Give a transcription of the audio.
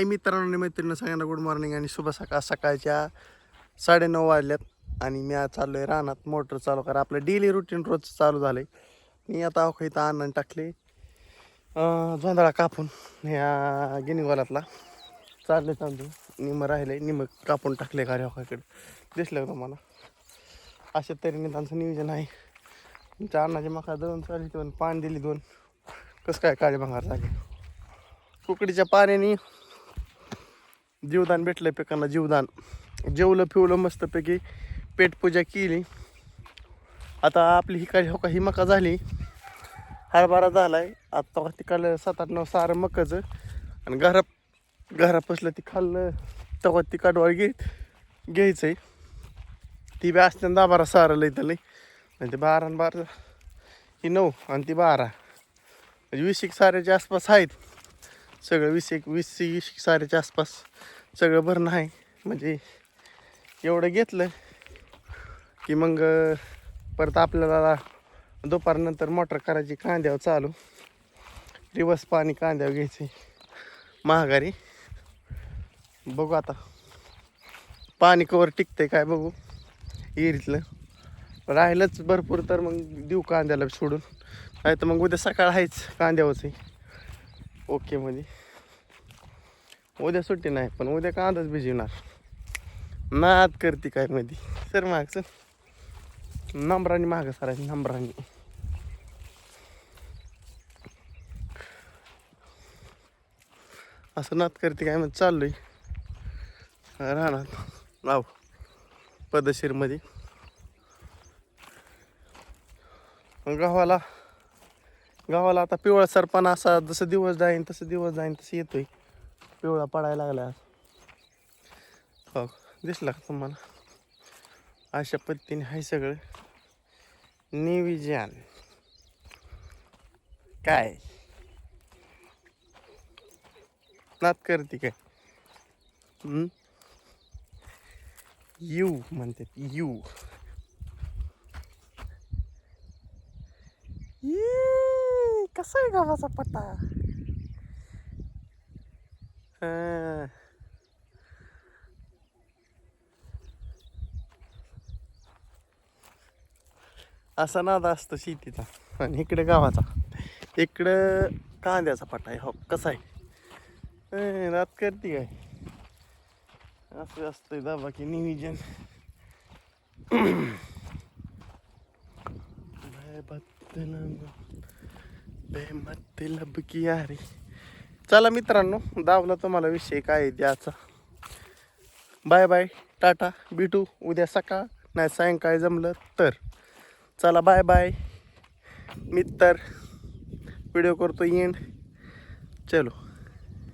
मित्रांनो मैत्रिणी सगळ्यांना गुड मॉर्निंग आणि शुभ सकाळ. सकाळच्या 9:30 वाजल्यात आणि मी आज चाललो आहे रानात मोटर चालू करा. आपलं डेली रुटीन रोज चालू झालं आहे. मी आता इथं आणून टाकले जोंधळा कापून ह्या गिनीवालातला चालले तांदूळ निमं राहिले निमं कापून टाकले का रे दिसलं का तुम्हाला. अशा तऱ्हेने त्यांचं नियोजन आहे. तुमच्या अन्नाची मका दळून चालली दोन पाणी दिली दोन कसं काय काळे भंगार झाले. कुकडीच्या पाण्याने जीवदान भेटलं पिकांना जीवदान. जेवलं फिवलं मस्तपैकी पेटपूजा केली. आता आपली ही मका झाली हरभरा झालाय. आता तिकडलं 7-8-9 सारं मकाचं आणि घरापासलं ती खाल्लं तेव्हा ती काढवाळ घ्यायचं आहे. ती बी असते 10-12 सारं लई तर लई आणि ते 12 आणि 12 ही 9 आणि ती 12 म्हणजे 20 साऱ्याच्या आसपास आहेत सगळं. 20 साऱ्याच्या आसपास सगळं भरणं आहे. म्हणजे एवढं घेतलं की मग परत आपल्याला दुपारनंतर मोटर करायची कांद्यावर चालू. दिवस पाणी कांद्यावर घ्यायचे महागारी. बघू आता पाणी कवर टिकतंय काय बघू विहिरीतलं. राहिलंच भरपूर तर मग देऊ कांद्याला सोडून. नाही तर मग उद्या सकाळ आहेच कांद्यावरच आहे ओके मध्ये. उद्या सुट्टी नाही पण उद्या कांदाच भिजवणार. नाद करते काय मध्ये सर मागचं नंबराने मागं सरायची नंबराने. असं नाद करते काय मग चाललोय राहणार लाव पदशीरमध्ये. गावाला आता पिवळा सरपणा असा जसं दिवस जाईन तसं येतोय. पिवळा पडायला लागला हो दिसला का तुम्हाला. अशा पद्धतीने आहे सगळं निविजन. काय नात करते काय यू म्हणते यू कसा आहे गावाचा पट्टा. असा नाद असतो शेतीचा. आणि इकडे गावाचा इकडं कांद्याचा पट्टा आहे. हो कसा आहे नाद करते काय असं असतंय दाबा की नियोजन. मतलब की अरे चला मित्रांनो दावला तुम्हाला विषय काय आहे त्याचा. बाय बाय टाटा भेटू उद्या सकाळ नाही सायंकाळी जमलं तर. चला बाय बाय मित्र. व्हिडिओ करतो एंड चलो.